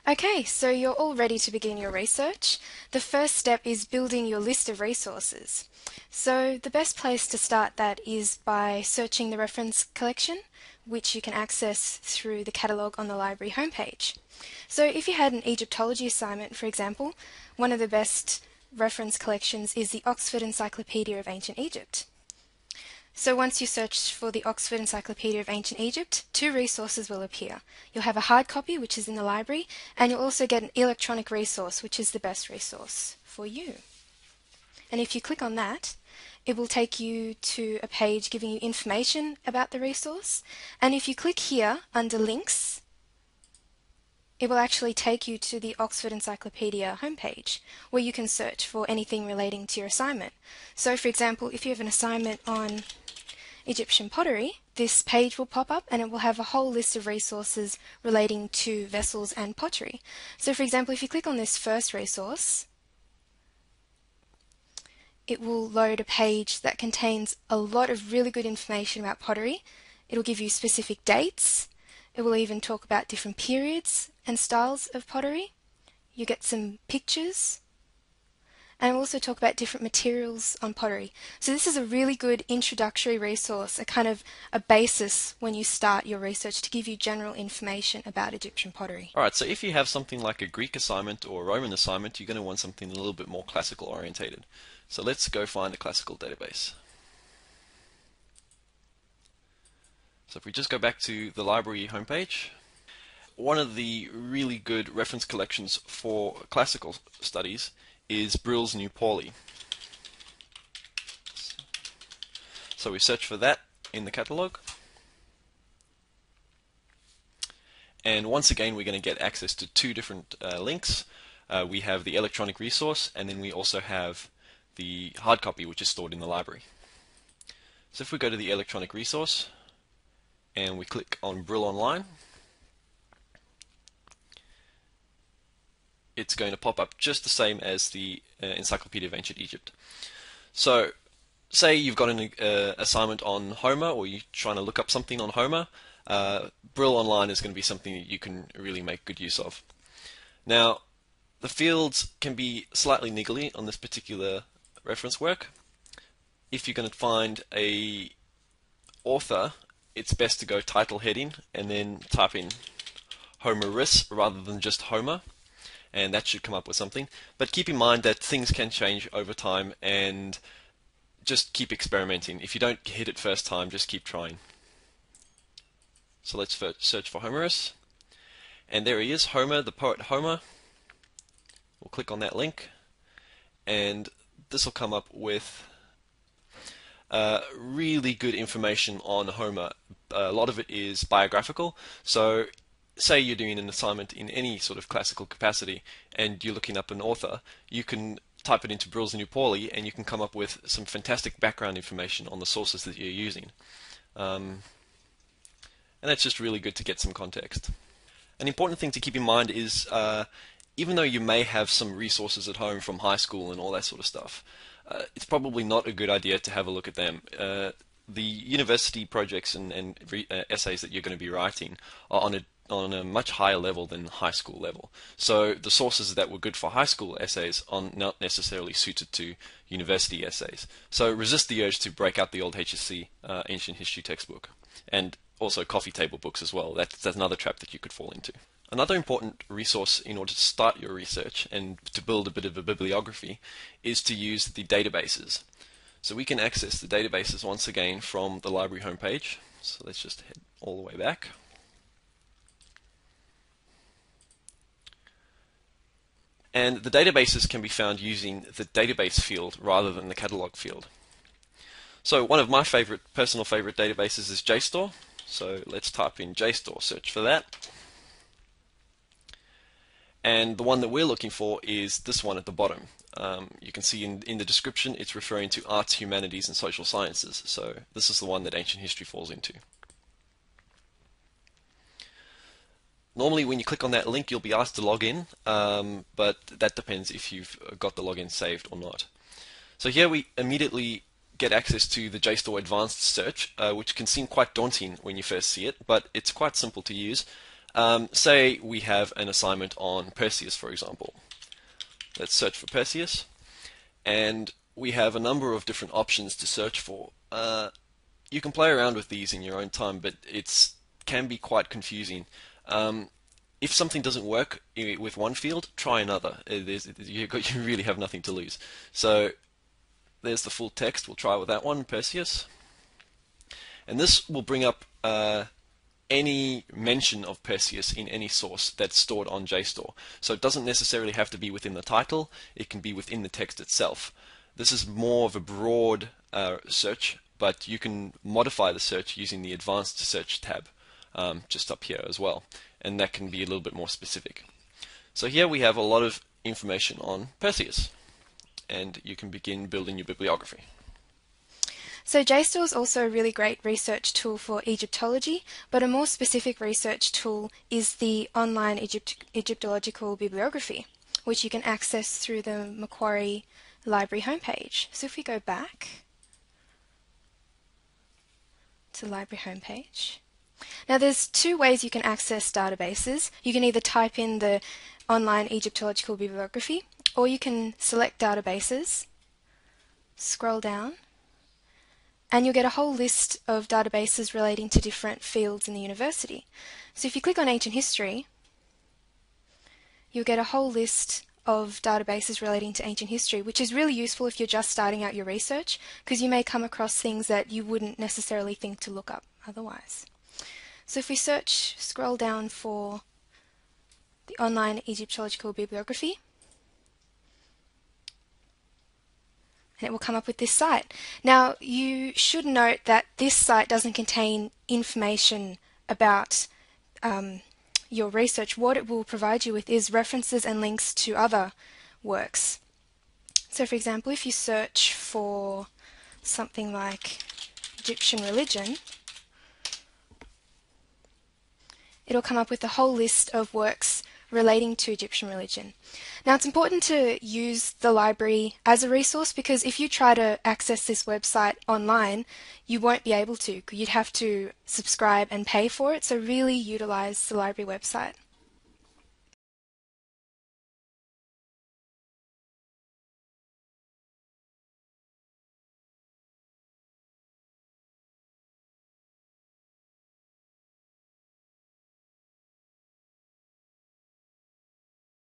Okay, so you're all ready to begin your research. The first step is building your list of resources. So the best place to start that is by searching the reference collection, which you can access through the catalogue on the library homepage. So if you had an Egyptology assignment, for example, one of the best reference collections is the Oxford Encyclopedia of Ancient Egypt. So once you search for the Oxford Encyclopedia of Ancient Egypt, two resources will appear. You'll have a hard copy, which is in the library, and you'll also get an electronic resource, which is the best resource for you. And if you click on that, it will take you to a page giving you information about the resource. And if you click here under links, it will actually take you to the Oxford Encyclopedia homepage, where you can search for anything relating to your assignment. So for example, if you have an assignment on Egyptian pottery, this page will pop up and it will have a whole list of resources relating to vessels and pottery. So for example, if you click on this first resource, it will load a page that contains a lot of really good information about pottery. It'll give you specific dates. It will even talk about different periods and styles of pottery. You get some pictures, and we'll also talk about different materials on pottery. So this is a really good introductory resource, a kind of a basis when you start your research to give you general information about Egyptian pottery. Alright, so if you have something like a Greek assignment or a Roman assignment, you're going to want something a little bit more classical orientated. So let's go find a classical database. So if we just go back to the library homepage, one of the really good reference collections for classical studies is Brill's New Pauli. So we search for that in the catalogue. And once again, we're going to get access to two different links. We have the electronic resource, and then we also have the hard copy, which is stored in the library. So if we go to the electronic resource, and we click on Brill Online, it's going to pop up just the same as the Encyclopedia of Ancient Egypt. So say you've got an assignment on Homer, or you're trying to look up something on Homer, Brill Online is going to be something that you can really make good use of. Now, the fields can be slightly niggly on this particular reference work. If you're going to find a author, it's best to go title heading and then type in Homerus rather than just Homer, and that should come up with something. But keep in mind that things can change over time, and just keep experimenting. If you don't hit it first time, just keep trying. So let's search for Homerus, and there he is, Homer, the poet Homer. We'll click on that link, and this will come up with really good information on Homer. A lot of it is biographical. So say you're doing an assignment in any sort of classical capacity and you're looking up an author, you can type it into Brill's New Pauli and you can come up with some fantastic background information on the sources that you're using. And that's just really good to get some context. An important thing to keep in mind is even though you may have some resources at home from high school and all that sort of stuff, it's probably not a good idea to have a look at them. The university projects and essays that you're going to be writing are on a much higher level than high school level. So the sources that were good for high school essays are not necessarily suited to university essays. So resist the urge to break out the old HSC ancient history textbook, and also coffee table books as well. That's another trap that you could fall into. Another important resource in order to start your research and to build a bit of a bibliography is to use the databases. So we can access the databases once again from the library homepage. So let's just head all the way back. And the databases can be found using the database field rather than the catalog field. So one of my personal favorite databases is JSTOR. So let's type in JSTOR, search for that. And the one that we're looking for is this one at the bottom. You can see in the description it's referring to arts, humanities, and social sciences. So this is the one that ancient history falls into. Normally when you click on that link you'll be asked to log in, but that depends if you've got the login saved or not. So here we immediately get access to the JSTOR advanced search, which can seem quite daunting when you first see it, but it's quite simple to use. Say we have an assignment on Perseus, for example. Let's search for Perseus, and we have a number of different options to search for. You can play around with these in your own time, but it can be quite confusing. If something doesn't work with one field, try another. You really have nothing to lose. So there's the full text. We'll try with that one, Perseus. And this will bring up any mention of Perseus in any source that's stored on JSTOR. So it doesn't necessarily have to be within the title. It can be within the text itself. This is more of a broad search, but you can modify the search using the Advanced Search tab just up here as well. And that can be a little bit more specific. So here we have a lot of information on Perseus, and you can begin building your bibliography. So JSTOR is also a really great research tool for Egyptology, but a more specific research tool is the online Egyptological bibliography, which you can access through the Macquarie Library homepage. So if we go back to the library homepage, now there's two ways you can access databases. You can either type in the online Egyptological bibliography, or you can select databases, scroll down, and you'll get a whole list of databases relating to different fields in the university. So if you click on ancient history, you'll get a whole list of databases relating to ancient history, which is really useful if you're just starting out your research, because you may come across things that you wouldn't necessarily think to look up otherwise. So if we scroll down for the online Egyptological bibliography, and it will come up with this site. Now, you should note that this site doesn't contain information about your research. What it will provide you with is references and links to other works. So, for example, if you search for something like Egyptian religion, it'll come up with a whole list of works relating to Egyptian religion. Now, it's important to use the library as a resource, because if you try to access this website online, you won't be able to. You'd have to subscribe and pay for it, so really utilize the library website.